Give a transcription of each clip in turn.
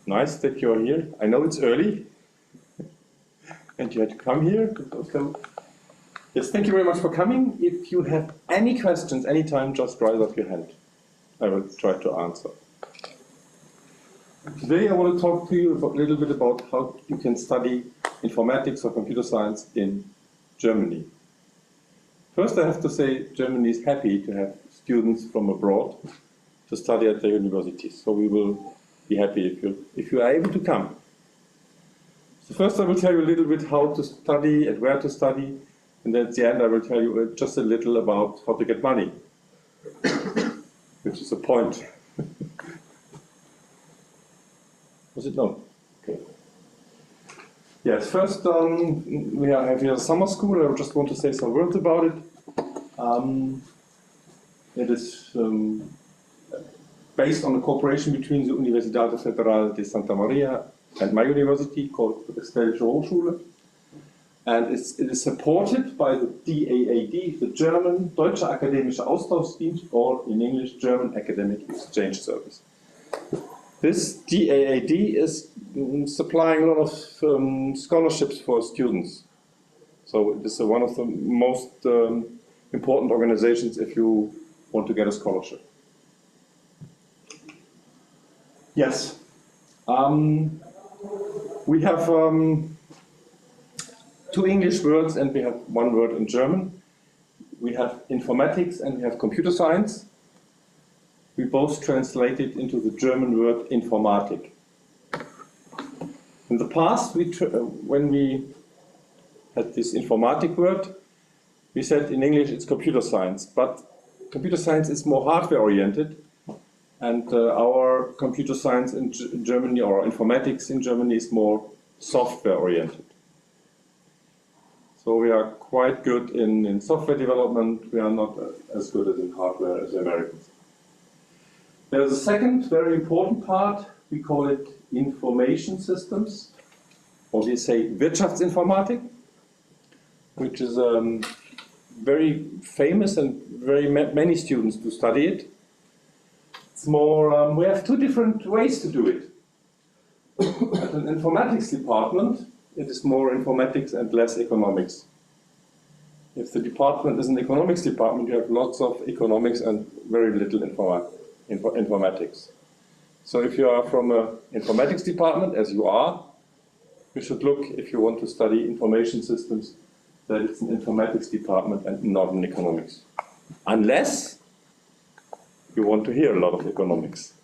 Nice that you're here. I know it's early, and you had to come here. So, yes, thank you very much for coming. If you have any questions anytime, just raise up your hand. I will try to answer. Today I want to talk to you a little bit about how you can study informatics or computer science in Germany. First, I have to say Germany is happy to have students from abroad to study at their universities. So we will be happy if you are able to come. So first I will tell you a little bit how to study and where to study, and then at the end I will tell you just a little about how to get money, which is a point. Was it no? Okay. Yes, first we have here a summer school. I just want to say some words about it. It is based on a cooperation between the Universidade Federal de Santa Maria and my university called the HochSchule-UFSM. And it is supported by the DAAD, the German Deutsche Akademische Austauschdienst, or in English, German Academic Exchange Service. This DAAD is supplying a lot of scholarships for students. So it is one of the most important organizations if you want to get a scholarship. Yes. We have 2 English words and we have 1 word in German. We have informatics and we have computer science. We both translate it into the German word informatik. In the past, when we had this informatik word, we said in English it's computer science, but computer science is more hardware oriented, and our computer science in Germany, or informatics in Germany, is more software oriented. So we are quite good in software development. We are not as good as in hardware as the Americans. There's a second very important part. We call it information systems, or we say Wirtschaftsinformatik, which is very famous and very many students do study it. It's more, we have 2 different ways to do it. At an informatics department, it is more informatics and less economics. If the department is an economics department, you have lots of economics and very little informatics. So if you are from an informatics department, as you are, you should look, if you want to study information systems, that it's an informatics department and not an economics. Unless you want to hear a lot of economics.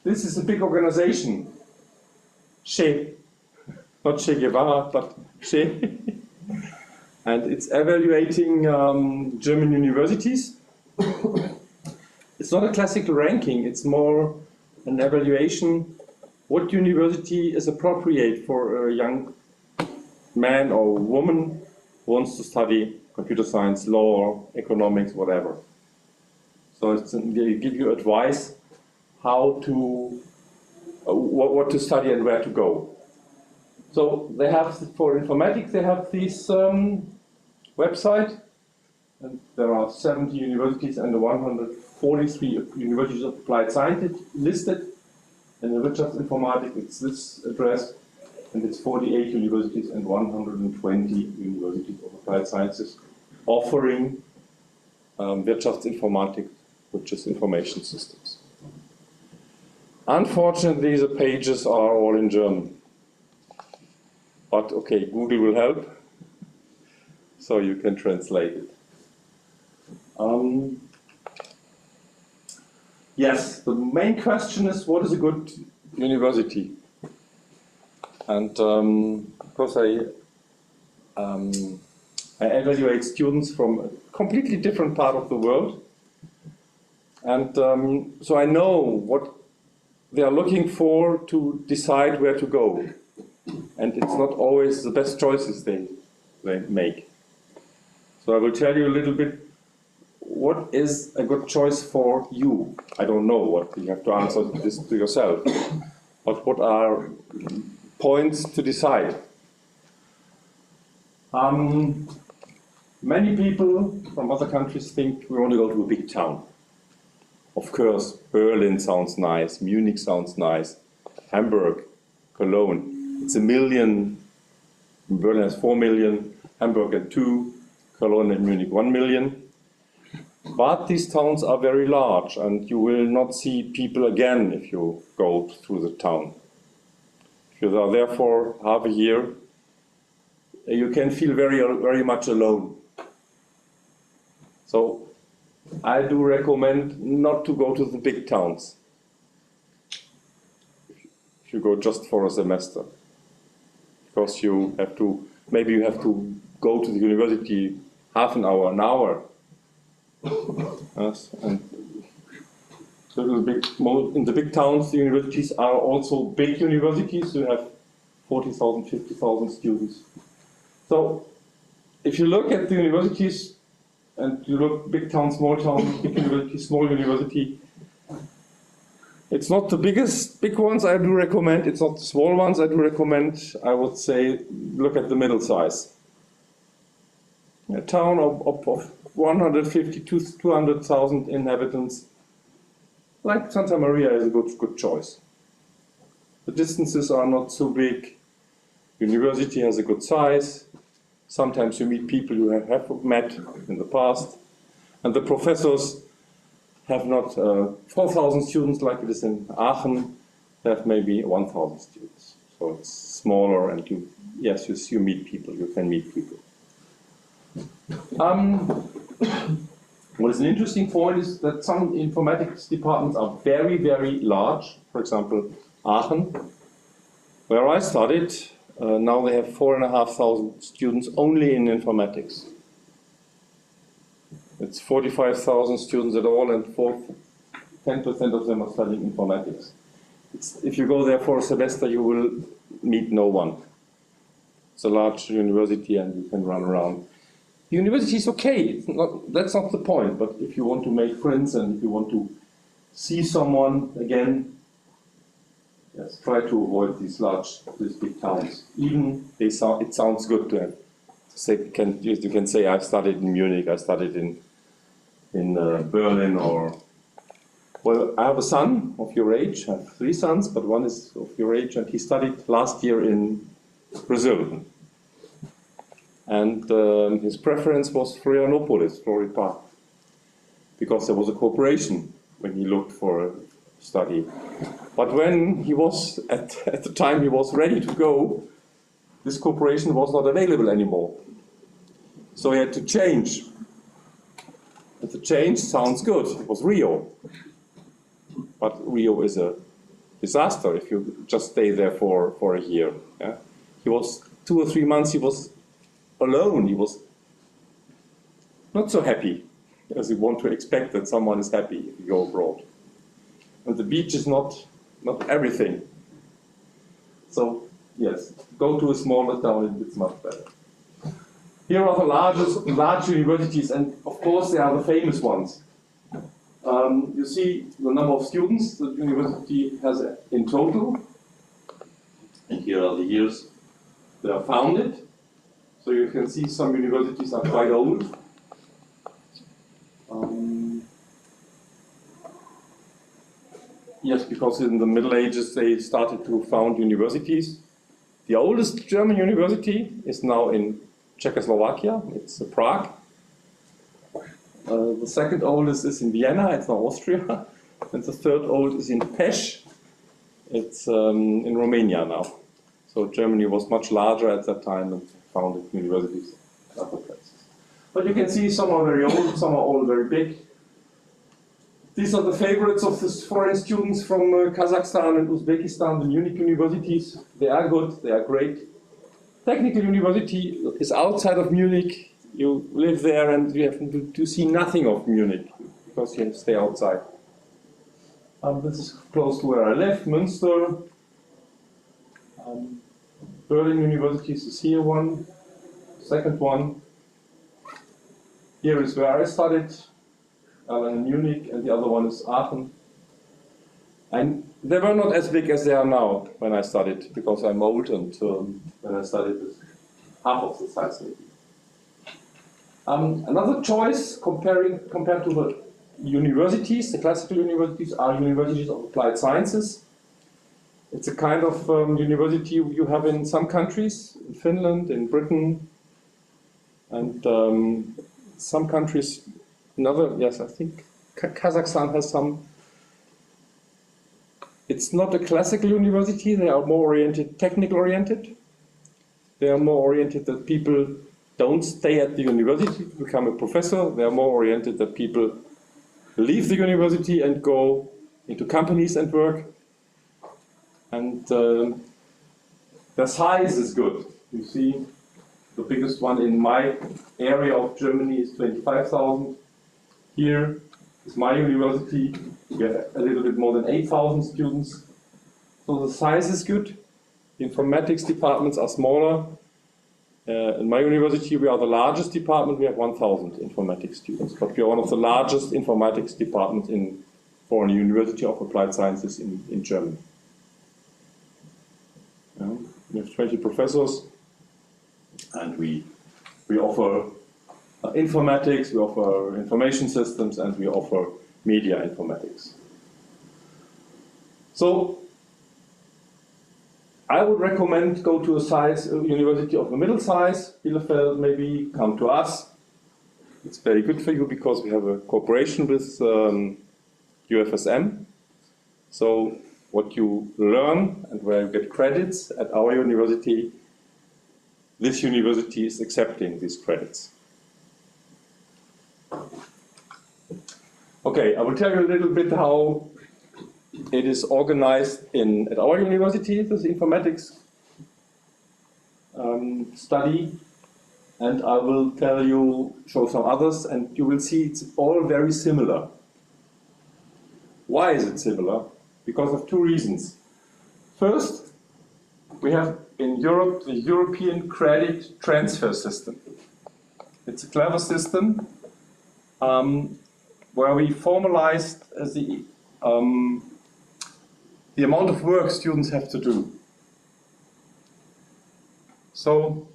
This is a big organization, not Che Guevara, but Che. And it's evaluating German universities. It's not a classical ranking, it's more an evaluation what university is appropriate for a young man or woman who wants to study computer science, law, economics, whatever. So they give you advice how to, what to study and where to go. So they have, for informatics, they have this website, and there are 70 universities and 143 universities of applied science listed. And in Wirtschaftsinformatik, it's this address, and it's 48 universities and 120 universities of applied sciences offering Wirtschaftsinformatik, which is information systems. Unfortunately, the pages are all in German. But okay, Google will help, so you can translate it. Yes, the main question is, what is a good university? And because I evaluate students from a completely different part of the world, and so I know what they are looking for to decide where to go. And it's not always the best choices they make. So I will tell you a little bit what is a good choice for you. I don't know what, you have to answer this to yourself. But what are points to decide? Many people from other countries think we want to go to a big town. Of course, Berlin sounds nice, Munich sounds nice, Hamburg, Cologne. It's 1 million, Berlin has 4 million, Hamburg at 2, Cologne and Munich 1 million. But these towns are very large and you will not see people again if you go through the town. If you are there for half a year, you can feel very much alone. So I do recommend not to go to the big towns if you go just for a semester, because you have to, maybe you have to go to the university half an hour. Yes, and in the big towns, the universities are also big universities. You have 40,000, 50,000 students. So if you look at the universities, and you look big town, small town, big university, small university, it's not the big ones I do recommend, it's not the small ones I do recommend. I would say look at the middle size. A town of 150 to 200,000 inhabitants, like Santa Maria, is a good choice. The distances are not so big. University has a good size. Sometimes you meet people you have met in the past. And the professors have not 4,000 students like it is in Aachen. They have maybe 1,000 students. So it's smaller and you meet people, you can meet people. What is an interesting point is that some informatics departments are very large. For example, Aachen, where I studied, now they have 4,500 students only in informatics. It's 45,000 students at all, and 10% of them are studying informatics. If you go there for a semester, you will meet no one. It's a large university and you can run around. University is okay, that's not the point, but if you want to make friends and if you want to see someone again, yes, try to avoid these big towns. Even it sounds good to have. You can say I studied in Munich, I studied in Berlin, or well, I have a son of your age. I have 3 sons, but one is of your age, and he studied last year in Brazil. And his preference was Florianopolis, Flory Park, because there was a cooperation when he looked for a study. But when he was, at the time he was ready to go, this cooperation was not available anymore. So he had to change. And the change sounds good. It was Rio. But Rio is a disaster if you just stay there for a year. Yeah? He was 2 or 3 months, he was alone. He was not so happy as you want to expect that someone is happy if you go abroad. And the beach is not everything. So yes, go to a smaller town, it's much better. Here are the large universities, and of course they are the famous ones. You see the number of students the university has in total, and here are the years they are founded. So you can see some universities are quite old. Yes, because in the Middle Ages they started to found universities. The oldest German university is now in Czechoslovakia, it's Prague. The second oldest is in Vienna, it's now Austria. And the third old is in Pest, it's in Romania now. So Germany was much larger at that time and founded universities in other places. But you can see some are very old, some are all very big. These are the favorites of the foreign students from Kazakhstan and Uzbekistan, the Munich universities. They are good, they are great. Technical university is outside of Munich. You live there and you have to see nothing of Munich because you have to stay outside. This is close to where I live, Münster. Berlin University is here one, second one. Here is where I studied, in Munich, and the other one is Aachen. And they were not as big as they are now when I studied, because I'm old, and when I studied it, half of the size maybe. Another choice compared to the universities, the classical universities, are universities of applied sciences. It's a kind of university you have in some countries, in Finland, in Britain, and some countries, yes, I think Kazakhstan has some. It's not a classical university, they are more oriented, technical oriented. They are more oriented that people don't stay at the university to become a professor. They are more oriented that people leave the university and go into companies and work. And the size is good. You see, the biggest one in my area of Germany is 25,000. Here is my university. We have a little bit more than 8,000 students. So the size is good. The informatics departments are smaller. In my university, we are the largest department. We have 1,000 informatics students, but we are one of the largest informatics departments for a University of Applied Sciences in Germany. We have 20 professors, and we offer informatics, we offer information systems, and we offer media informatics. So I would recommend go to a university of a middle size. Bielefeld, maybe come to us. It's very good for you because we have a cooperation with UFSM. So what you learn and where you get credits at our university, this university is accepting these credits. Okay, I will tell you a little bit how it is organized at our university, this informatics study, and I will show some others, and you will see it's all very similar. Why is it similar? Because of two reasons. First, we have in Europe the European Credit Transfer System. It's a clever system where we formalized the amount of work students have to do. So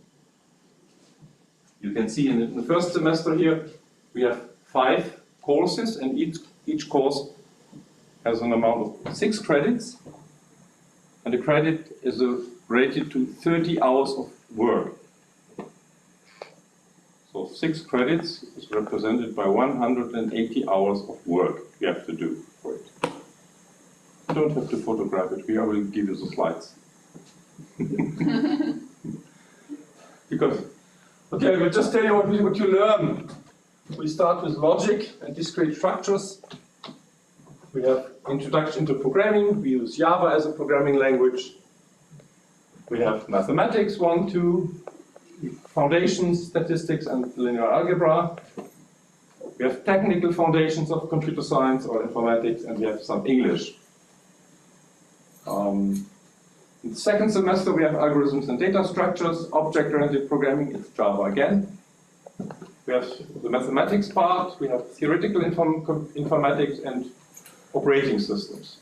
you can see in the first semester here we have 5 courses, and each course has an amount of 6 credits, and the credit is rated to 30 hours of work. So 6 credits is represented by 180 hours of work you have to do for it. You don't have to photograph it, I will give you the slides. Because, okay, we'll just tell you what you learn. We start with logic and discrete structures. We have introduction to programming. We use Java as a programming language. We have mathematics 1, 2, foundations, statistics, and linear algebra. We have technical foundations of computer science or informatics, and we have some English. In the second semester, we have algorithms and data structures, object-oriented programming, it's Java again. We have the mathematics part, we have theoretical informatics and operating systems.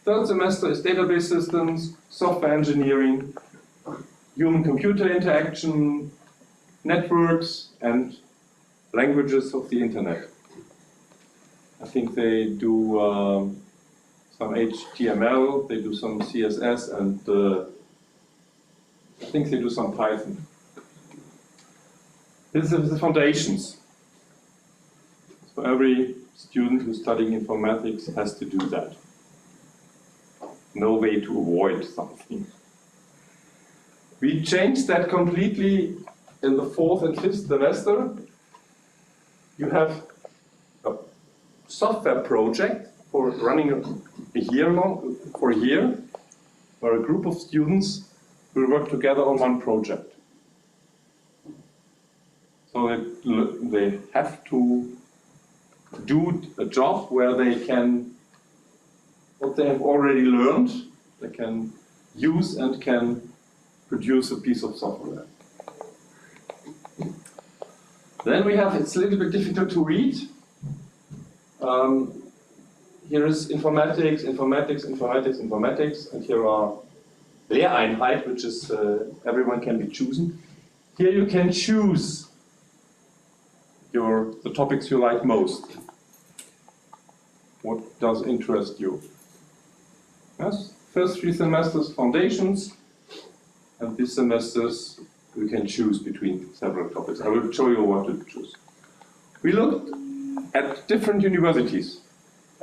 Third semester is database systems, software engineering, human-computer interaction, networks, and languages of the internet. I think they do some HTML, they do some CSS, and I think they do some Python. This is the foundations. So every student who's studying informatics has to do that. No way to avoid something. We changed that completely in the 4th and 5th semester. You have a software project for running a year, where a group of students will work together on one project. So they have to do a job where they can, what they have already learned, they can use and can produce a piece of software. Then we have, it's a little bit difficult to read. Here is informatics, and here are Lehreinheit, which is everyone can be chosen. Here you can choose the topics you like most. What does interest you? Yes, first 3 semesters, foundations, and this semesters we can choose between several topics. I will show you what to choose. We looked at different universities.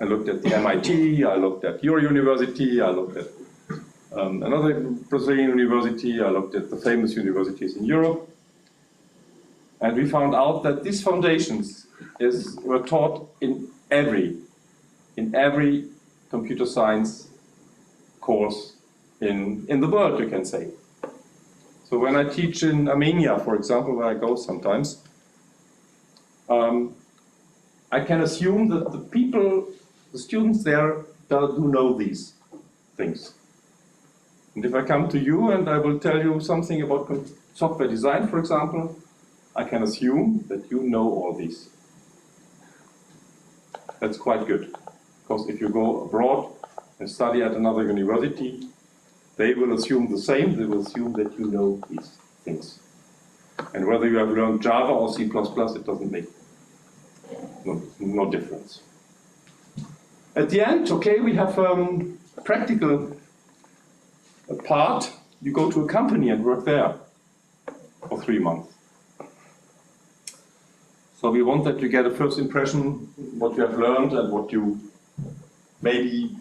I looked at the MIT, I looked at your university, I looked at another Brazilian university, I looked at the famous universities in Europe. And we found out that these foundations were taught in every computer science course in the world, you can say. So when I teach in Armenia, for example, where I go sometimes, I can assume that the students there do know these things. And if I come to you and I will tell you something about software design, for example, I can assume that you know all these. That's quite good, because if you go abroad and study at another university, they will assume the same. They will assume that you know these things. And whether you have learned Java or C++, it doesn't make no difference. At the end, okay, we have a practical part. You go to a company and work there for 3 months. So we want that you get a first impression what you have learned and what you maybe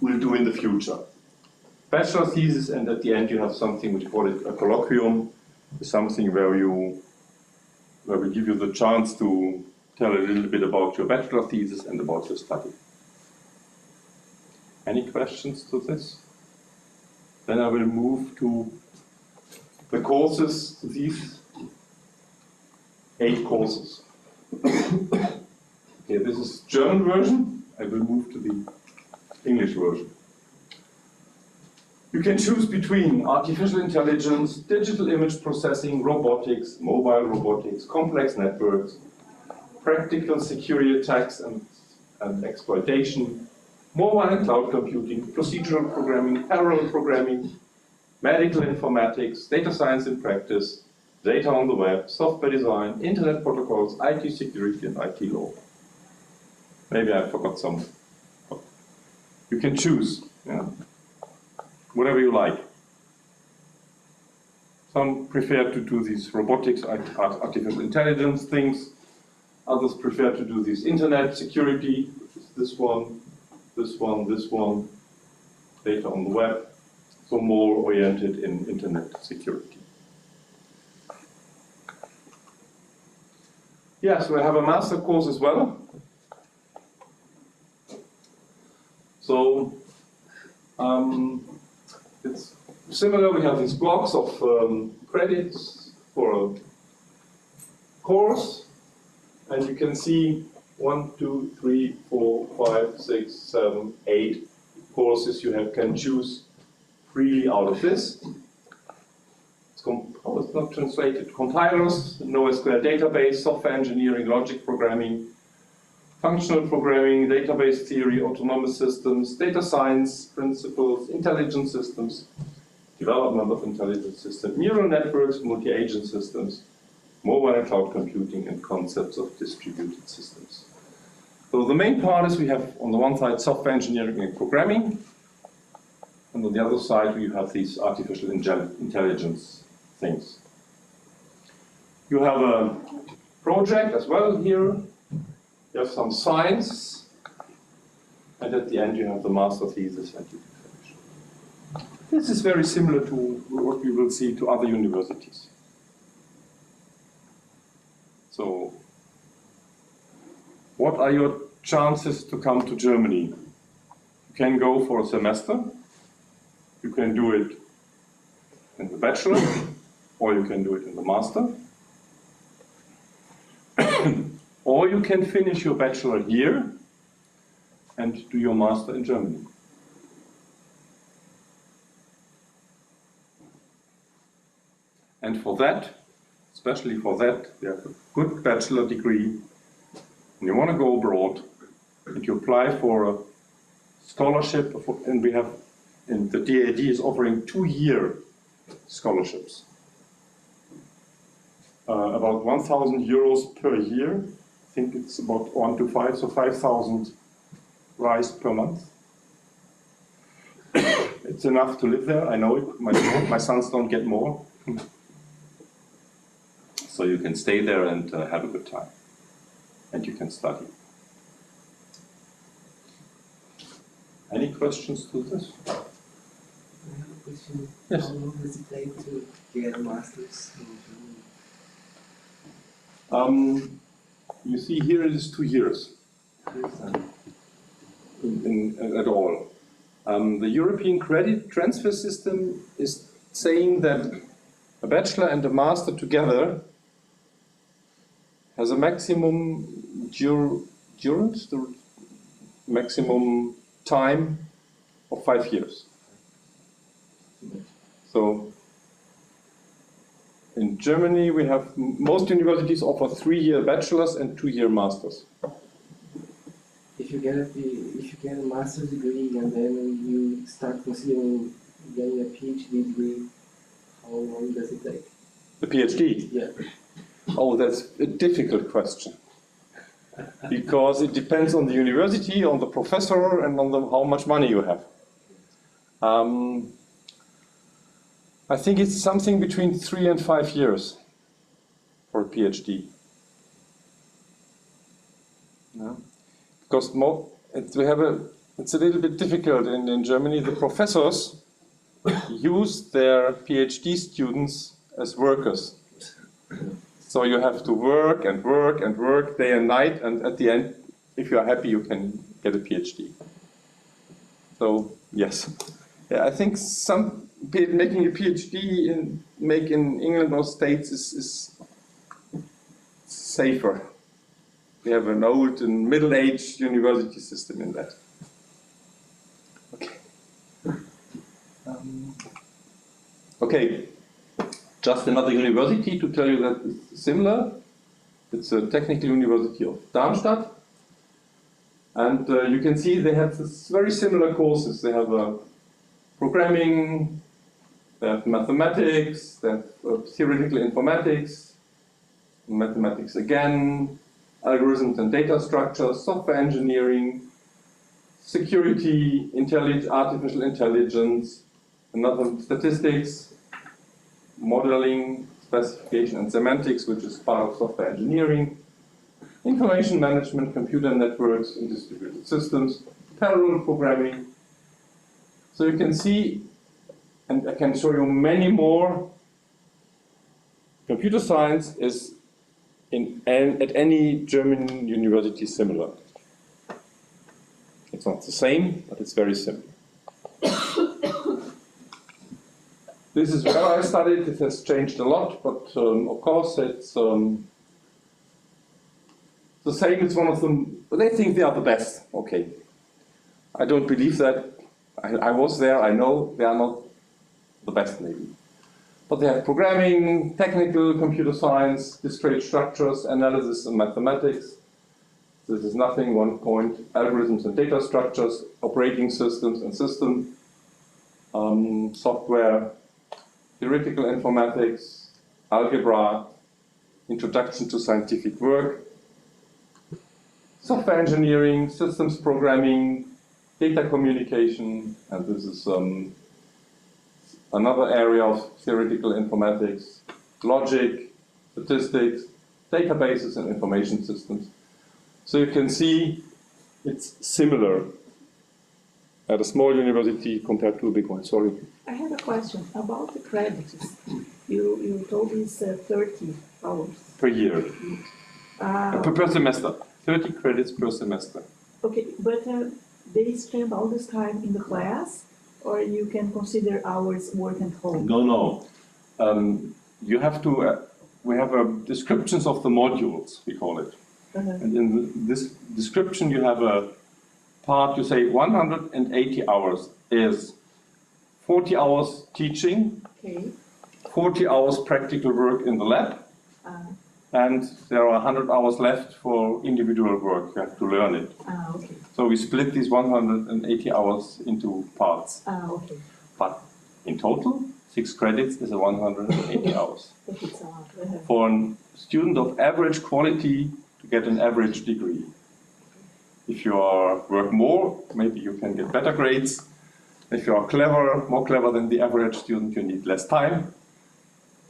will do in the future. Bachelor thesis, and at the end you have something, we call it a colloquium, something where we give you the chance to tell a little bit about your bachelor thesis and about your study. Any questions to this? Then I will move to the courses, these 8 courses. Okay, this is German version. I will move to the English version. You can choose between artificial intelligence, digital image processing, robotics, mobile robotics, complex networks, practical security attacks and exploitation, mobile and cloud computing, procedural programming, parallel programming, medical informatics, data science in practice, data on the web, software design, internet protocols, IT security, and IT law. Maybe I forgot some. You can choose, yeah, whatever you like. Some prefer to do these robotics, artificial intelligence things. Others prefer to do this internet security, which is this one, this one, this one, data on the web. So more oriented in internet security. Yes, we have a master course as well. So it's similar. We have these blocks of credits for a course, and you can see 1, 2, 3, 4, 5, 6, 7, 8 courses you can choose freely out of this. It's not translated. Compilers, NoSQL database, software engineering, logic programming, functional programming, database theory, autonomous systems, data science principles, intelligent systems, development of intelligent systems, neural networks, multi-agent systems, mobile and cloud computing, and concepts of distributed systems. So the main part is we have on the one side software engineering and programming, and on the other side we have these artificial intelligence things. You have a project as well here. You have some science, and at the end you have the master thesis and you can finish. This is very similar to what we will see to other universities. So, what are your chances to come to Germany? You can go for a semester. You can do it in the bachelor, or you can do it in the master. Or you can finish your bachelor here and do your master in Germany. And for that, especially for that, you have a good bachelor degree, and you want to go abroad, and you apply for a scholarship, and the DAD is offering 2-year scholarships. About 1,000 euros per year. I think it's about 1 to 5, so 5,000 rise per month. It's enough to live there, I know it. My sons don't get more. So you can stay there and have a good time. And you can study. Any questions to this? I have a question. Yes. How long does it take to get a master's in Germany? You see here it is 2 years at all. The European credit transfer system is saying that a bachelor and a master together has a maximum durance, the maximum time of 5 years. So in Germany we have, most universities offer 3-year bachelors and 2-year masters. If you get a master's degree and then you start considering getting a PhD degree, how long does it take? The PhD? Yeah. Oh, that's a difficult question. Because it depends on the university, on the professor, and on how much money you have. I think it's something between 3 and 5 years for a PhD. Yeah. Because it's a little bit difficult in Germany. The professors use their PhD students as workers. So you have to work and work and work day and night, and at the end, if you are happy, you can get a PhD. So yes, yeah, I think making a PhD in England or States is safer. We have an old and middle-aged university system in that. Okay. Okay. Just another university to tell you that it's similar. It's a technical university of Darmstadt. And you can see they have very similar courses. They have programming, they have mathematics, they have theoretical informatics, mathematics again, algorithms and data structures, software engineering, security, artificial intelligence, another statistics, modeling, specification and semantics, which is part of software engineering, information management, computer networks and distributed systems, parallel programming. So you can see, and I can show you many more, computer science is at any German university similar. It's not the same, but it's very similar. This is where I studied. It has changed a lot, but of course it's the same. It's one of them. They think they are the best. Okay, I don't believe that. I was there. I know they are not the best, maybe. But they have programming, technical, computer science, discrete structures, analysis, and mathematics. This is nothing. 1 point. Algorithms and data structures, operating systems and system software. Theoretical informatics, algebra, introduction to scientific work, software engineering, systems programming, data communication, and this is another area of theoretical informatics, logic, statistics, databases and information systems. So you can see it's similar at a small university compared to a big one. Sorry. I have a question about the credits. You told it's 30 hours. Per year. Per semester. 30 credits per semester. Okay, but they spend all this time in the class, or you can consider hours work at home? No. You have to, we have descriptions of the modules, we call it. And in this description you have a part, you say 180 hours is 40 hours teaching, Okay. 40 hours practical work in the lab, and there are 100 hours left for individual work. You have to learn it. Okay. So we split these 180 hours into parts. Okay. But in total, 6 credits is 180 hours. But it's a lot. For a student of average quality to get an average degree. If you work more, maybe you can get better grades. If you are clever, more clever than the average student, you need less time.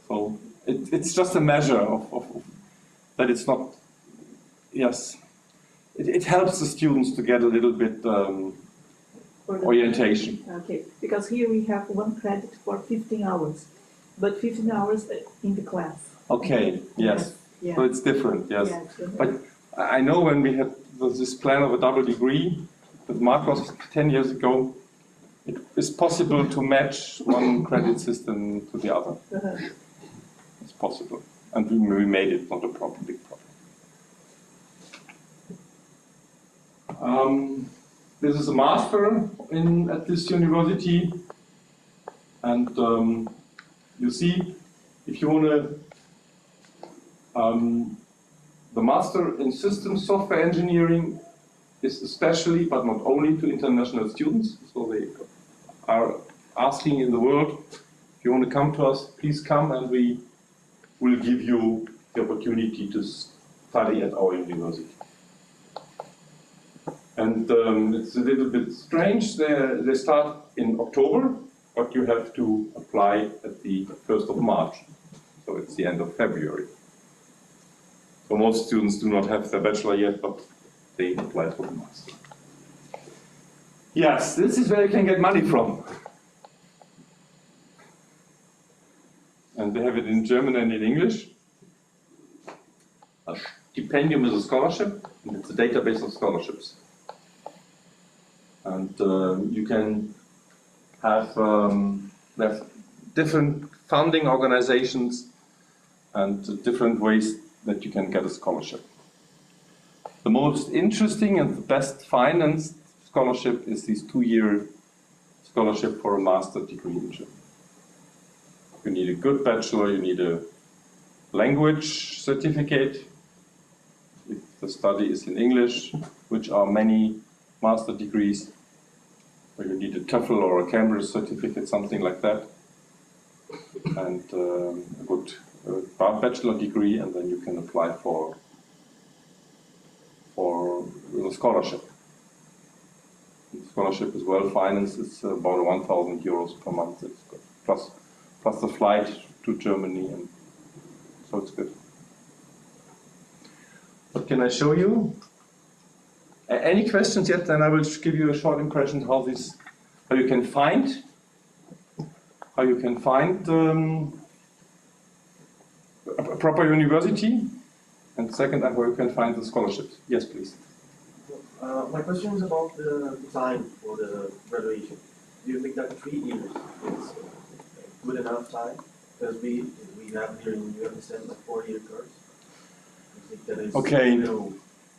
So it's just a measure of that it's not, yes, it helps the students to get a little bit orientation. Okay, because here we have 1 credit for 15 hours, but 15 hours in the class. Okay, yes, Yeah. so it's different, yes. Yes. But I know when we had this plan of a double degree with Marcos 10 years ago, it is possible to match one credit system to the other. It's possible. And we made it not a problem, big problem. This is a master at this university. And you see, if you want to, the master in systems software engineering is especially, but not only, to international students. So they are asking in the world, if you want to come to us, please come, and we will give you the opportunity to study at our university. And it's a little bit strange. They start in October, but you have to apply at the 1st of March. So it's the end of February. So most students do not have their bachelor yet, but they apply for the master. Yes, this is where you can get money from. And they have it in German and in English. A stipendium is a scholarship, and it's a database of scholarships. And you can have different funding organizations and different ways that you can get a scholarship. The most interesting and the best financed scholarship is this 2-year scholarship for a master's degree in German. You need a good bachelor, you need a language certificate. If the study is in English, which are many master degrees, or you need a TOEFL or a Cambridge certificate, something like that, and a good bachelor degree, and then you can apply for a scholarship. The scholarship is well financed. It's about 1,000 euros per month. It's good. Plus the flight to Germany, and so it's good. What can I show you? Any questions yet? Then I will give you a short impression how you can find a proper university, and second, how you can find the scholarships. Yes, please. My question is about the time for the graduation. Do you think that 3 years is good enough time? Because we have here in UFSM a 4-year course. I think that is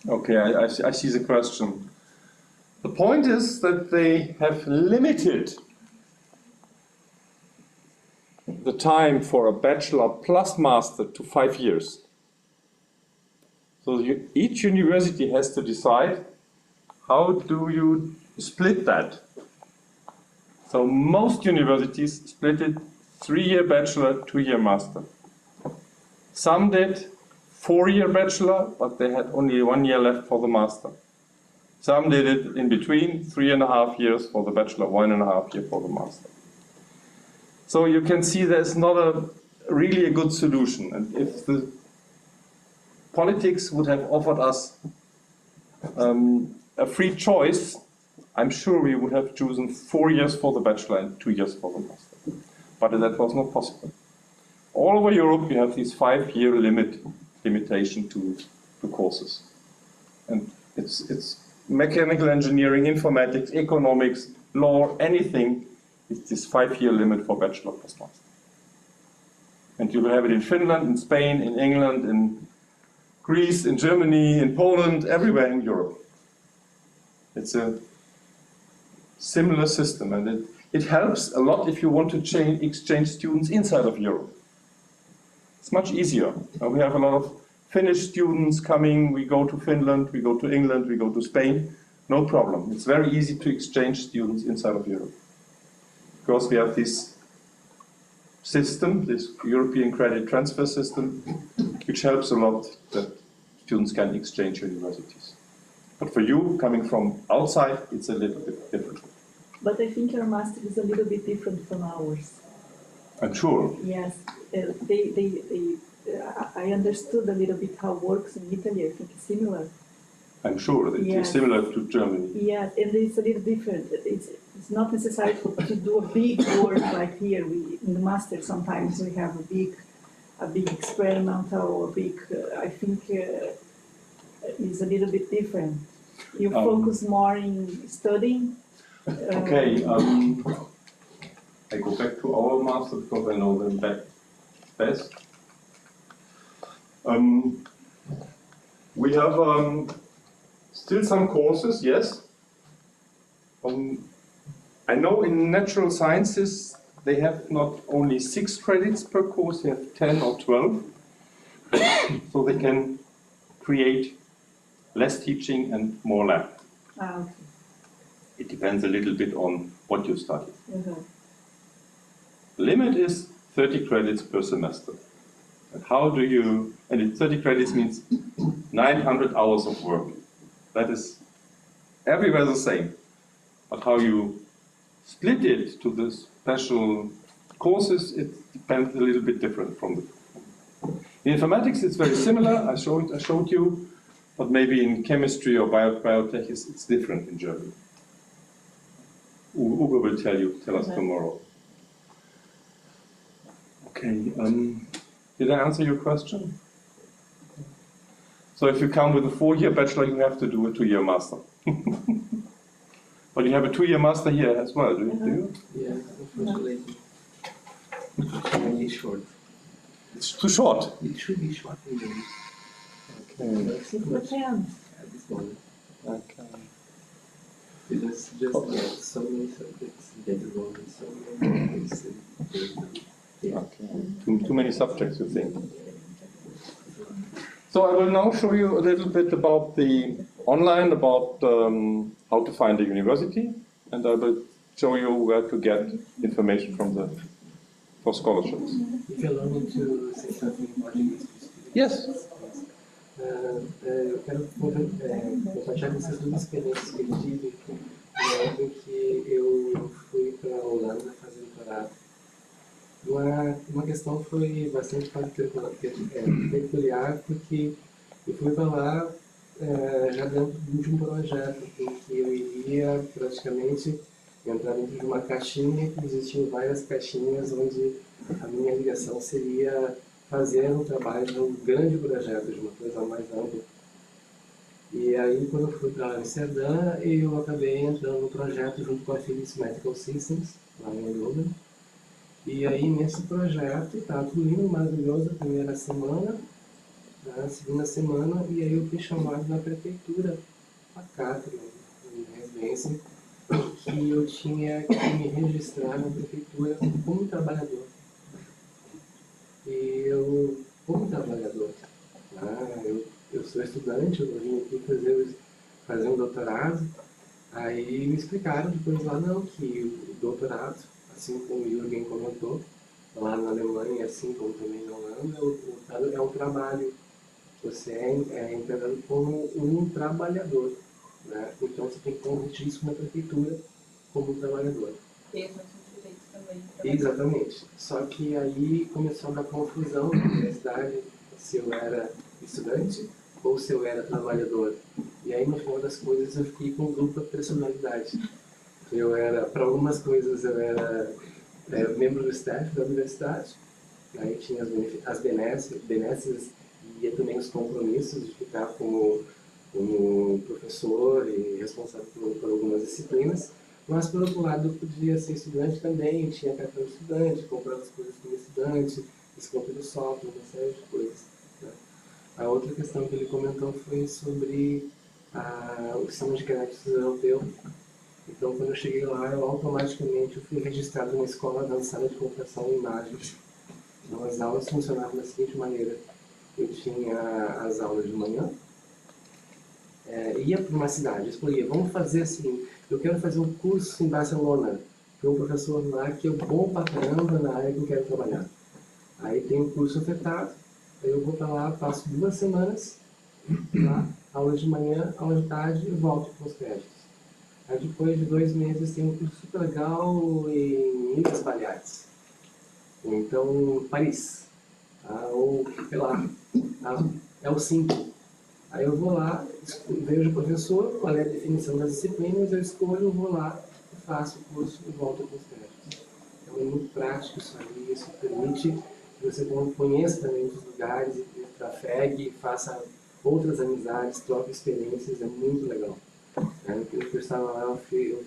Okay, I see the question. The point is that they have limited the time for a bachelor plus master to 5 years. So each university has to decide, how do you split that? So most universities split it 3-year bachelor, 2-year master. Some did 4-year bachelor, but they had only 1 year left for the master. Some did it in between, 3.5 years for the bachelor, 1.5 year for the master. So you can see there's not really a good solution. And if the politics would have offered us a free choice, I'm sure we would have chosen 4 years for the bachelor and 2 years for the master. But that was not possible. All over Europe, you have this 5-year limitation to courses. And it's mechanical engineering, informatics, economics, law, anything. It's this 5-year limit for bachelor plus master. And you will have it in Finland, in Spain, in England, in Greece, in Germany, in Poland, everywhere in Europe. It's a similar system, and it helps a lot if you want to exchange students inside of Europe. It's much easier. We have a lot of Finnish students coming, we go to Finland, we go to England, we go to Spain, no problem. It's very easy to exchange students inside of Europe. Because we have this system, this European credit transfer system, which helps a lot that students can exchange universities. But for you, coming from outside, it's a little bit different. But I think your master is a little bit different from ours. I'm sure. Yes, I understood a little bit how it works in Italy. I think it's similar. I'm sure that Yes. it's similar to Germany. Yes, and it's a little different. It's not necessary to do a big work like here. In the master sometimes we have a big experimental or a big. I think it's a little bit different. You focus more in studying. Okay, I go back to our master because I know them best. We have still some courses, yes. I know in natural sciences they have not only 6 credits per course, they have 10 or 12. So they can create less teaching and more lab. Okay. It depends a little bit on what you study. Uh-huh. The limit is 30 credits per semester. And how do you, and 30 credits means 900 hours of work. That is everywhere the same. But how you split it to the special courses, it depends a little bit different from the. In informatics, it's very similar. I showed you, but maybe in chemistry or biotech, it's different in Germany. Uwe will tell us tomorrow. Okay, did I answer your question? So if you come with a 4-year bachelor, you have to do a 2-year master. But you have a 2-year master here as well, do you? Yeah, unfortunately. Really short. It's too short. It should be short indeed. Okay. But it's not much Depends. at this moment. Okay. It's just so many subjects that you want and so many things. Okay. Too many subjects, you think? So I will now show you a little bit about the online, about how to find a university, and I will show you where to get information for scholarships. If you allow me to say something in Portuguese. Yes. Eu quero compartilhar com vocês 2 experiências que eu tive no ano em que eu fui para a Holanda fazer doutorado. Uma questão foi bastante peculiar, porque eu fui para lá já dentro de um projeto em que eu iria praticamente entrar dentro de uma caixinha, que existiam várias caixinhas onde a minha ligação seria fazer um trabalho de um grande projeto, de uma coisa mais ampla. E aí, quando eu fui para Amsterdã, eu acabei entrando no projeto junto com a Philips Medical Systems, lá em Eindhoven. E aí, nesse projeto, estava tudo lindo, maravilhoso, a primeira semana, a segunda semana, e aí eu fui chamado na prefeitura, a Cátedra, na minha residência, que eu tinha que me registrar na prefeitura como trabalhador. E eu, como trabalhador, eu sou estudante, eu vim aqui fazer um doutorado, aí me explicaram depois lá, não, que o doutorado, assim como o Jürgen comentou, lá na Alemanha, assim como também na Holanda, o doutorado é um trabalho, você é encarado como um trabalhador, né? Então você tem que ter um registro na prefeitura como um trabalhador. Exatamente. Só que aí começou a dar confusão na universidade se eu era estudante ou se eu era trabalhador. E aí no final das coisas eu fiquei com dupla personalidade. Eu era, para algumas coisas eu era membro do staff da universidade, aí tinha as benesses e também os compromissos de ficar como professor e responsável por algumas disciplinas. Mas, por outro lado, eu podia ser estudante também, tinha cartão de estudante, comprava as coisas como estudante, desconto do software, uma série de coisas. Né? A outra questão que ele comentou foi sobre o sistema de créditos europeu. Então, quando eu cheguei lá, eu automaticamente fui registrado numa escola avançada de computação e imagens. Então, as aulas funcionavam da seguinte maneira. Eu tinha as aulas de manhã, ia para uma cidade, escolhia, vamos fazer assim, eu quero fazer um curso em Barcelona, tem um professor lá que é bom pra caramba na área que eu quero trabalhar. Aí tem um curso ofertado, aí eu vou para lá, passo 2 semanas lá, aula de manhã, aula de tarde e volto com os créditos. Aí depois de 2 meses tem um curso super legal em Ilhas Baleares, ou então Paris, tá? Ou sei lá, tá? Helsinki. Aí eu vou lá, vejo o professor, qual é a definição das disciplinas, eu escolho, vou lá, faço o curso e volto com os créditos. Então é muito prático isso aí, isso permite que você conheça também outros lugares, e trafegue, faça outras amizades, troque experiências, é muito legal. Eu estava lá, eu fui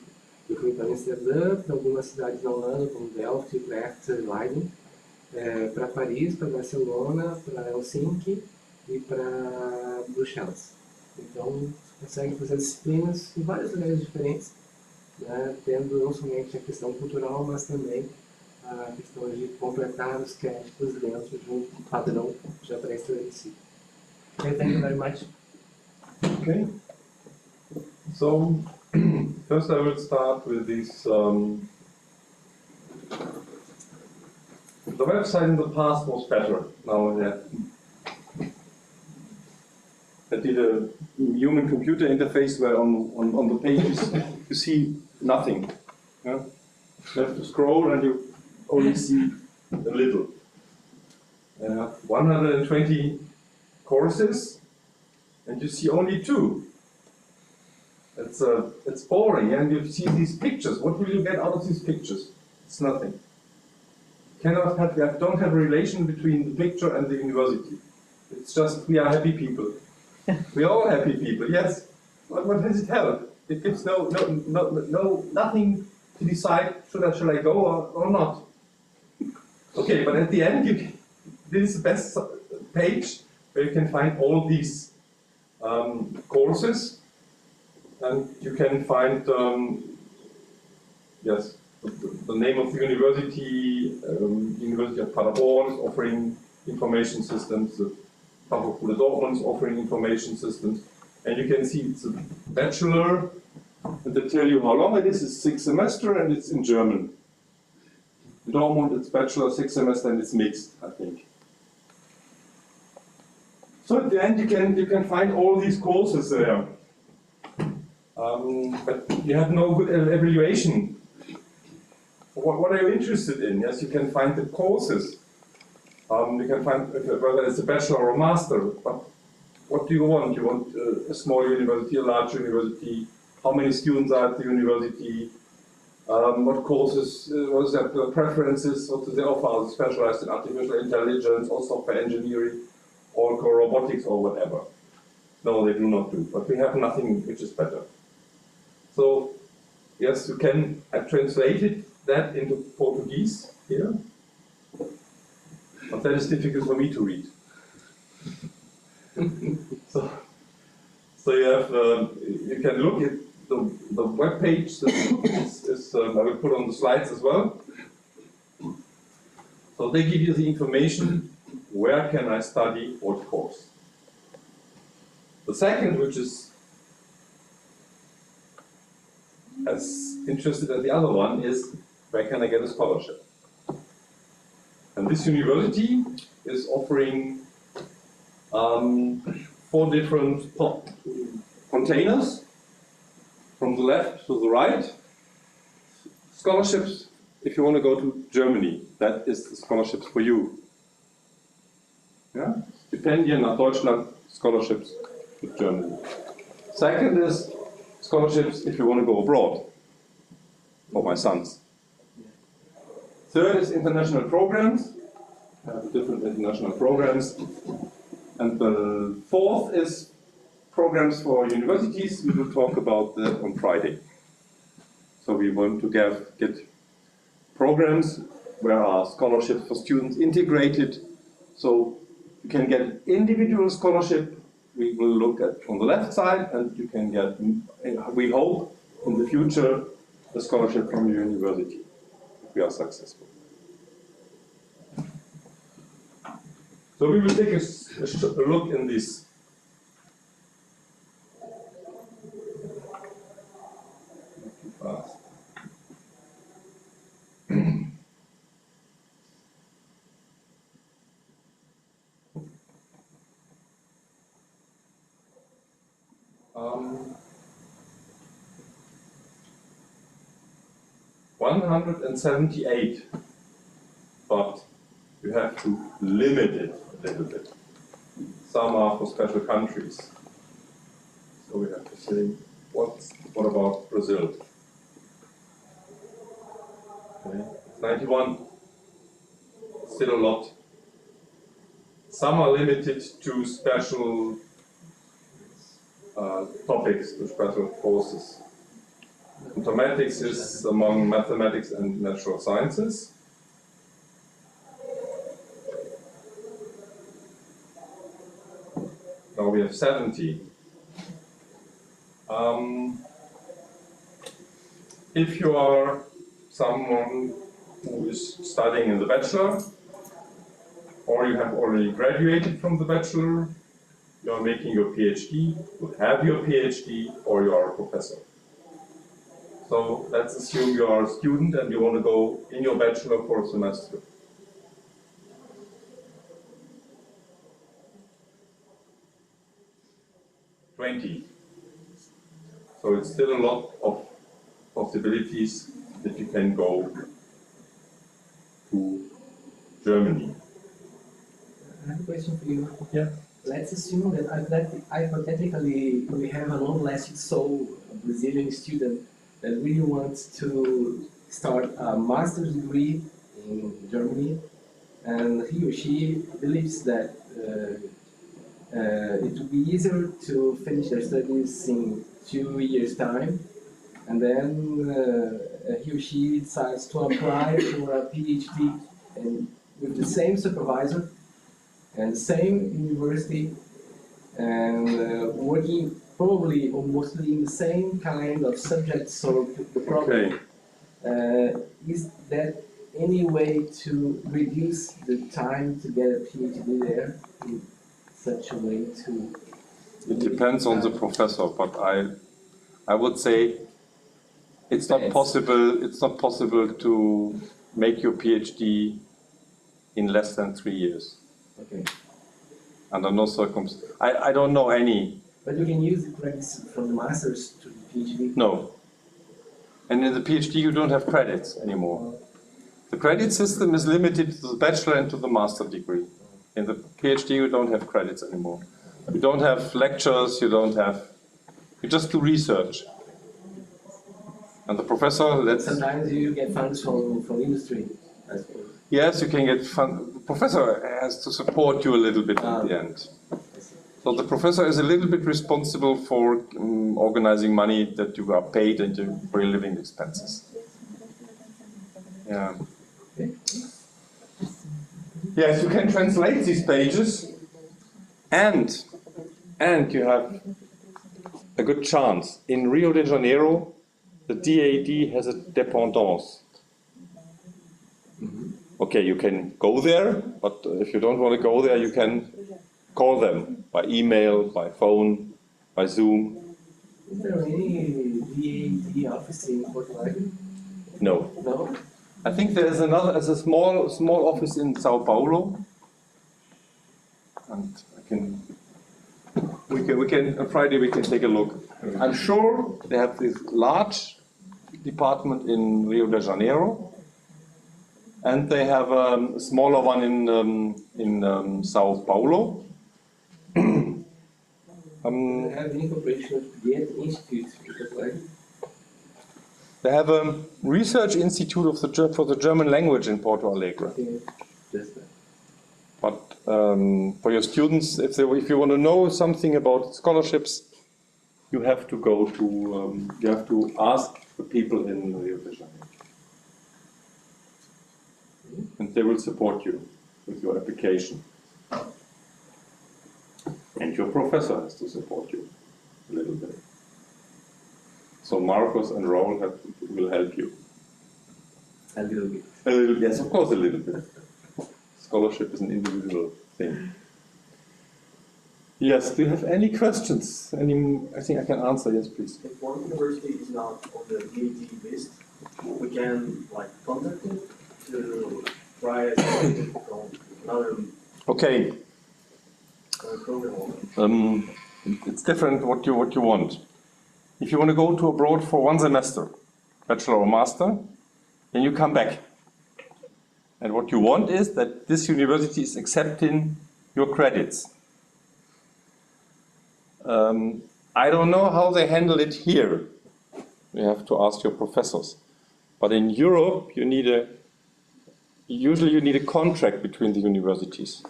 para Amsterdã, para algumas cidades na Holanda, como Delft, Utrecht, Leiden, para Paris, para Barcelona, para Helsinki e para Bruxelas. Então, você consegue fazer disciplinas em vários lugares diferentes, né, tendo não somente a questão cultural, mas também a questão de completar os créditos dentro de um padrão já pré-estabelecido. Thank you very much. Okay. So, first I will start with this. The website in the past was better. Now I did a human-computer interface where on the pages you see nothing. Yeah? You have to scroll and you only see a little. 120 courses and you see only 2. It's boring, and you see these pictures. What will you get out of these pictures? It's nothing. You don't have a relation between the picture and the university. It's just we are happy people. We are all happy people. Yes. What does it help? It gives nothing to decide shall I go or not. Okay, but at the end, this is the best page where you can find all these courses. And you can find, yes, the name of the university, University of Paderborn is offering information systems, the Fachhochschule Dortmund is offering information systems, and you can see it's a bachelor, and they tell you how long it is. It's 6 semesters and it's in German. In Dortmund it's bachelor, 6 semesters and it's mixed, I think. So at the end you can find all these courses there. But you have no good evaluation. What are you interested in? Yes, you can find the courses. You can find whether it's a bachelor or a master. But what do you want? You want a small university, a large university? How many students are at the university? What courses? What is their preferences? What do they offer? Are they specialized in artificial intelligence or software engineering or robotics or whatever? No, they do not do. But we have nothing which is better. So, yes, you can. I've translated that into Portuguese here, but that is difficult for me to read. so you have, you can look at the web page. I will put on the slides as well. So they give you the information. Where can I study what course? The second, which is as interested as the other one, is where can I get a scholarship? And this university is offering 4 different containers from the left to the right. Scholarships, if you want to go to Germany, that is the scholarships for you. Yeah? Stipendien nach Deutschland, scholarships to Germany. Second is scholarships if you want to go abroad, for my sons. Third is international programs, different international programs. And the fourth is programs for universities. We will talk about that on Friday. So we want to get programs where are scholarships for students integrated. So you can get an individual scholarship. We will look at on the left side, and you can get, we hope, in the future, a scholarship from your university, if we are successful. So we will take a look in this. Not too fast. $178, but you have to limit it a little bit. Some are for special countries. So we have to say, what about Brazil? Okay. 91, still a lot. Some are limited to special topics, to special courses. Mathematics is among mathematics and natural sciences. Now we have 70. If you are someone who is studying in the bachelor, or you have already graduated from the bachelor, you are making your PhD, you have your PhD, or you are a professor. So let's assume you are a student and you want to go in your bachelor for a semester. So it's still a lot of possibilities that you can go to Germany. I have a question for you. Yeah. Let's assume that hypothetically we have a non-elastic soul Brazilian student that really wants to start a master's degree in Germany, and he or she believes that it would be easier to finish their studies in 2 years' time, and then he or she decides to apply for a PhD and with the same supervisor and the same university, and working probably or mostly in the same kind of subjects. So the problem is that any way to reduce the time to get a PhD there in such a way to... It depends on the professor, but I would say it's not possible to make your PhD in less than 3 years. Okay. Under no circumstances. I don't know any. But you can use the credits from the master's to the PhD? No. And in the PhD you don't have credits anymore. The credit system is limited to the bachelor and to the master degree. In the PhD you don't have credits anymore. You don't have lectures, you just do research. And the professor, Sometimes you get funds from industry, I suppose. Yes, you can get fund. The professor has to support you a little bit at the end. So the professor is a little bit responsible for organizing money that you are paid and for your living expenses. Yeah. Yes, you can translate these pages, and you have a good chance. In Rio de Janeiro, the DAD has a dépendance. Okay, you can go there, but if you don't want to go there, you can call them by email, by phone, by Zoom. Is there any DAD office in Portugal? No. No? I think there's a small office in Sao Paulo, and on Friday we can take a look. I'm sure they have this large department in Rio de Janeiro, and they have a smaller one in Sao Paulo. They have any cooperation with the Institute in Portugal? They have a research institute for the German language in Porto Alegre. Okay, just that. But for your students, if you want to know something about scholarships, you have to go to you have to ask the people in Rio de Janeiro, and they will support you with your application. And your professor has to support you a little bit. So Marcos and Raul will help you. A little bit. A little, yes, of course, a little bit. Scholarship is an individual thing. Yes, do you have any questions? I think I can answer, yes, please. If one university is not on the DAT list, we can contact it to try a from another Okay. program. It's different what you want. If you want to go to abroad for 1 semester, bachelor or master, then you come back. And what you want is that this university is accepting your credits. I don't know how they handle it here. You have to ask your professors. But in Europe, usually you need a contract between the universities.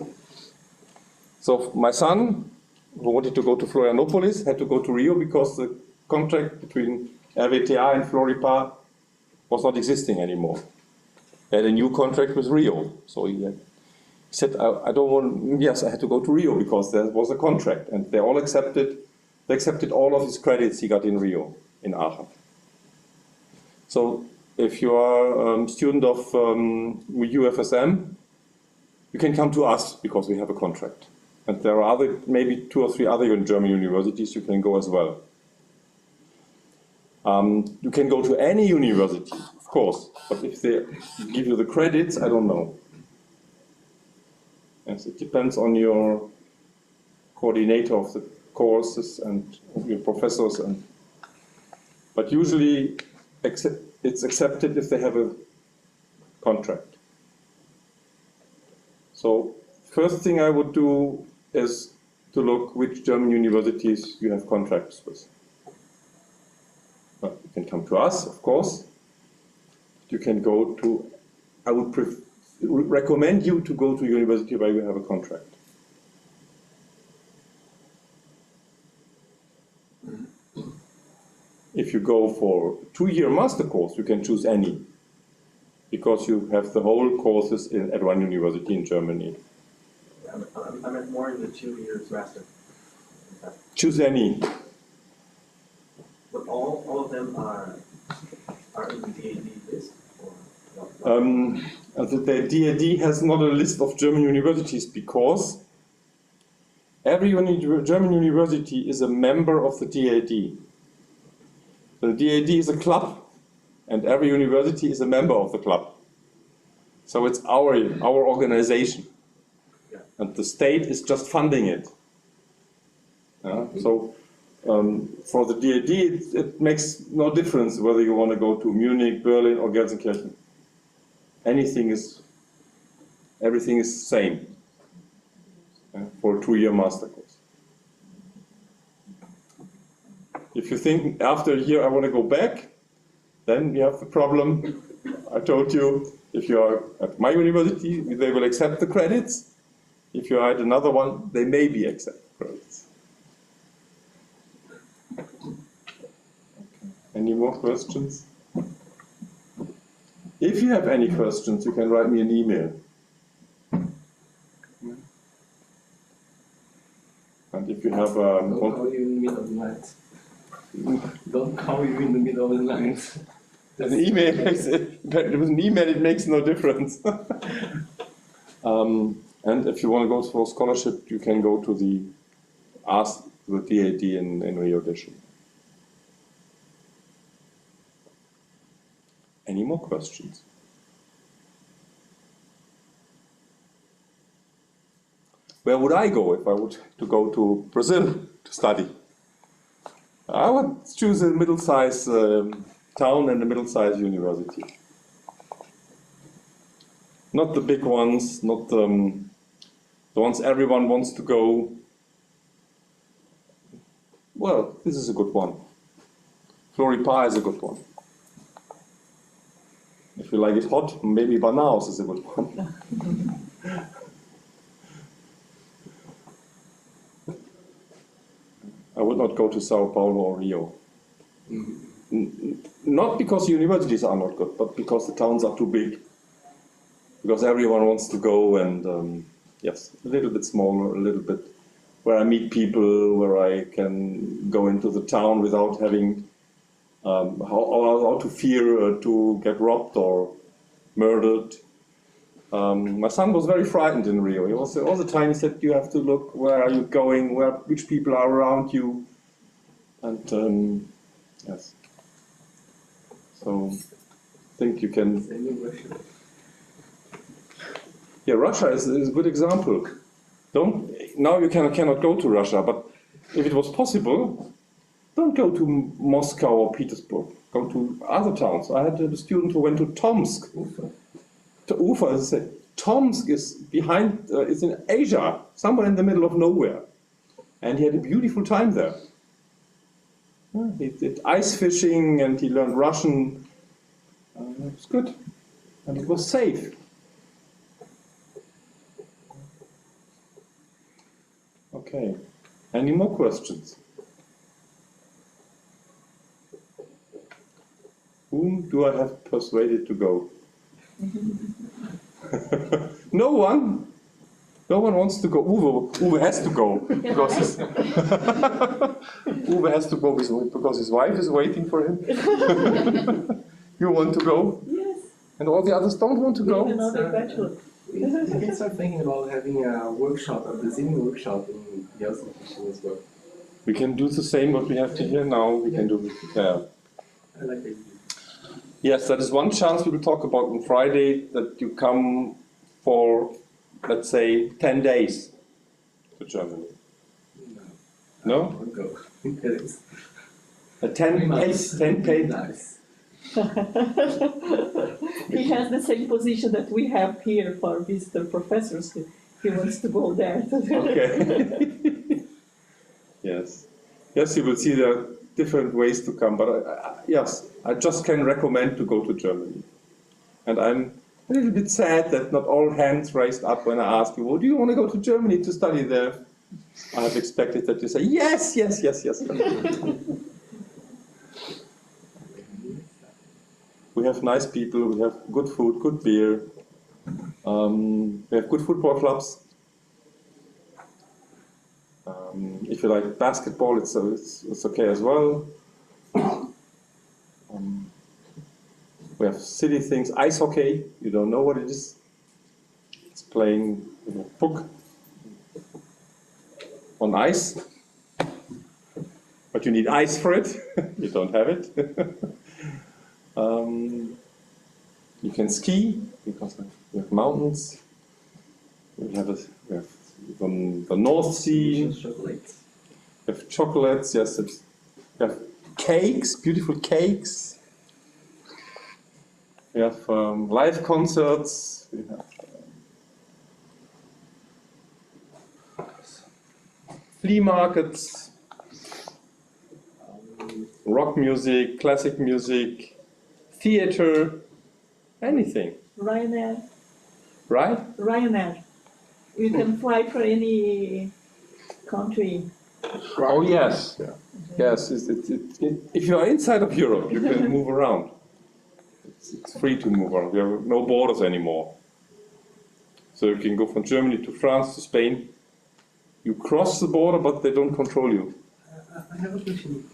So my son, who wanted to go to Florianopolis, had to go to Rio because the contract between RWTH and Floripa was not existing anymore. He had a new contract with Rio. So he said, I don't want, yes, I had to go to Rio because there was a contract. And they accepted all of his credits he got in Rio, in Aachen. So if you are a student of UFSM, you can come to us because we have a contract. And there are maybe 2 or 3 other German universities you can go as well. You can go to any university, of course, but if they give you the credits, I don't know. Yes, it depends on your coordinator of the courses and your professors. But usually it's accepted if they have a contract. So first thing I would do is to look which German universities you have contracts with. You can come to us, of course. You can go to, I would recommend you to go to a university where you have a contract. If you go for a 2-year master course, you can choose any, because you have the whole courses at one university in Germany. I meant more in the 2-year master. Choose any. But all of them are in the DAD list? Or not? The DAD has not a list of German universities because every German university is a member of the DAD. The DAD is a club, and every university is a member of the club. So it's our organization, Yeah. and the state is just funding it. So for the DAD, it makes no difference whether you want to go to Munich, Berlin, or Gelsenkirchen. Everything is the same for a 2-year master course. If you think after a year I want to go back, then you have the problem. I told you, if you are at my university, they will accept the credits. If you are at another one, they maybe accept credits. Any more questions? If you have any questions, you can write me an email. And if you have Don't call you in the middle of the night. Don't call you in the middle of the night. an email, with an email it makes no difference. And if you want to go for a scholarship, you can go to the DAD in Rio de Janeiro. Any more questions? Where would I go if I were to go to Brazil to study? I would choose a middle-sized town and a middle-sized university. Not the big ones, not the ones everyone wants to go. Well, this is a good one. Floripa is a good one. If you like it hot, maybe Banaus is a good one. I would not go to Sao Paulo or Rio. Not because universities are not good, but because the towns are too big. Because everyone wants to go, and yes, a little bit smaller, a little bit where I meet people, where I can go into the town without having how to fear to get robbed or murdered. My son was very frightened in Rio. He was all the time. He said, "You have to look. Where are you going? Which people are around you?" And yes. So I think you can. Yeah, Russia is a good example. Now you cannot go to Russia, but if it was possible, don't go to Moscow or Petersburg. Go to other towns. I had a student who went to Tomsk. To Ufa, as I say. Tomsk is behind, it's in Asia, somewhere in the middle of nowhere. And he had a beautiful time there. He did ice fishing and he learned Russian. It was good. And it was safe. Okay. Any more questions? Whom do I have persuaded to go? No one? No one wants to go. Uwe has to go because Uwe has to go because his wife is waiting for him. You want to go? Yes. And all the others don't want to go? Another bachelor. We can start thinking about having a workshop, a design workshop in the HochSchule as well. We can do the same what we have to here now. We can do it there. I like that. Yes, that is one chance we will talk about on Friday, that you come for, let's say, 10 days to Germany. No? I won't go. Because A 10 days, 10 days. nice. He has the same position that we have here for visitor professors. He wants to go there. Okay. Yes. Yes, you will see there are different ways to come, but yes, I just can recommend to go to Germany. And I'm a little bit sad that not all hands raised up when I asked you, well, do you want to go to Germany to study there? I have expected that you say, yes, yes, yes, yes. We have nice people, we have good food, good beer, we have good football clubs. If you like basketball, it's okay as well. We have silly things, ice hockey, you don't know what it is. It's playing puck on ice, but you need ice for it, you don't have it. You can ski because we have mountains. We have the North Sea. Chocolates. We have chocolates. Yes, we have cakes, beautiful cakes. We have live concerts. We have flea markets, rock music, classic music, theater, anything. Ryanair. Right? Ryanair. You can fly for any country. Oh yes, yes. If you are inside of Europe, you can move around. It's free to move around. We have no borders anymore. So you can go from Germany to France to Spain. You cross the border, but they don't control you. I have a question.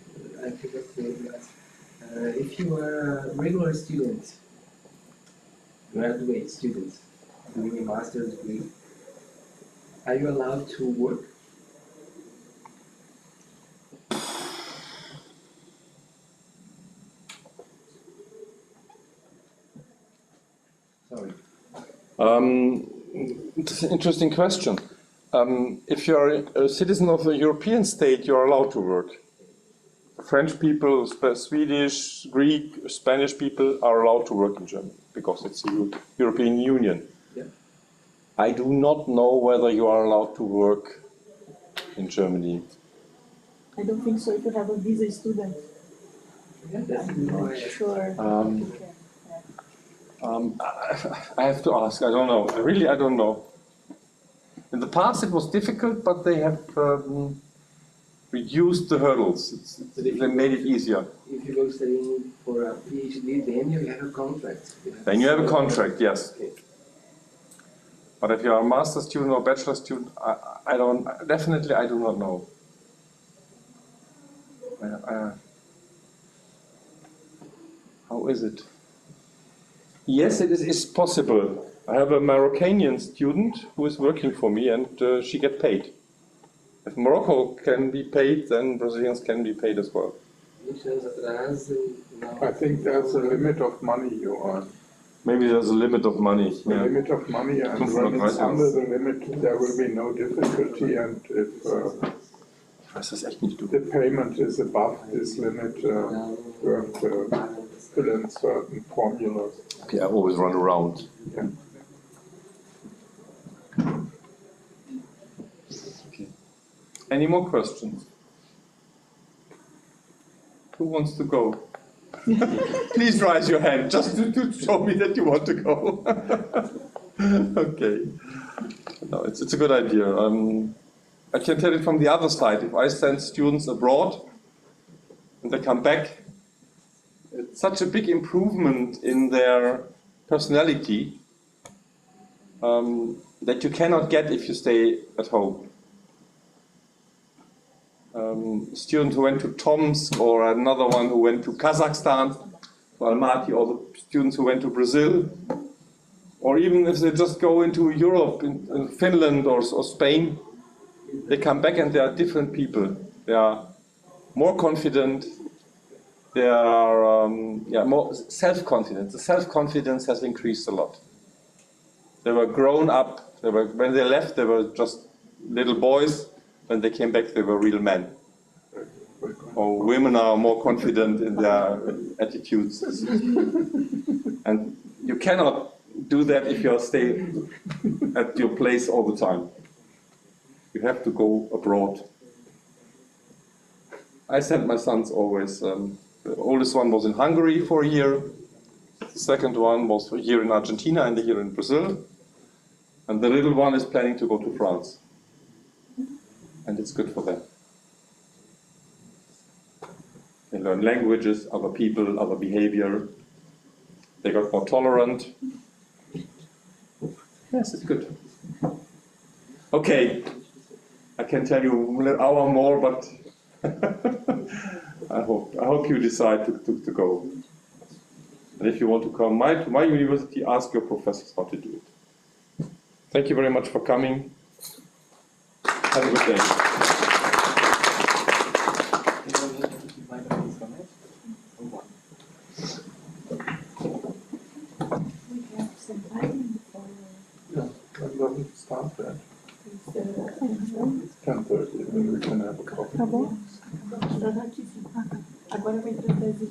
I forgot to ask. If you are a regular student, graduate student, doing a master's degree, are you allowed to work? Sorry. It's an interesting question. If you are a citizen of a European state, you are allowed to work. French people, Swedish, Greek, Spanish people are allowed to work in Germany because it's the European Union. Yeah. I do not know whether you are allowed to work in Germany. I don't think so if you have a visa student. Yeah, that's I'm not nice. sure. Um, Yeah. I have to ask, I don't know. I don't know. In the past it was difficult, but they have reduced the hurdles. They made it easier. If you go studying for a PhD, then you have a contract. Then you have a contract, yes. Okay. But if you are a master's student or bachelor student, I do not know. How is it? Yes, it is possible. I have a Moroccanian student who is working for me and she gets paid. If Morocco can be paid, then Brazilians can be paid as well. I think there's a limit of money you earn. Maybe there's a limit of money. A limit of money, and when it's under the limit, there will be no difficulty. And if weiß das echt nicht, du. The payment is above this limit, you have to fill in certain formulas. Okay, I always run around. Yeah. Okay. Any more questions? Who wants to go? Please raise your hand, just to show me that you want to go. Okay. No, it's a good idea. I can tell it from the other side. If I send students abroad and they come back, it's such a big improvement in their personality that you cannot get if you stay at home. A student who went to Tomsk, or another one who went to Kazakhstan, to Almaty, or the students who went to Brazil, or even if they just go into Europe, in Finland or Spain, they come back and they are different people. They are more confident, they are more self-confident. The self-confidence has increased a lot. They were grown up, when they left they were just little boys, when they came back they were real men. Or women are more confident in their attitudes. And you cannot do that if you stay at your place all the time. You have to go abroad. I sent my sons always. The oldest one was in Hungary for a year. The second one was for a year in Argentina and a year in Brazil. And the little one is planning to go to France. And it's good for them. They learn languages, other people, other behavior. They got more tolerant. Yes, it's good. Okay, I can tell you an hour more, but I hope you decide to go. And if you want to come to my university, ask your professors how to do it. Thank you very much for coming. Have a good day. When does it start then? 10:30, then we can have a coffee. Tá bom? Agora vai trazer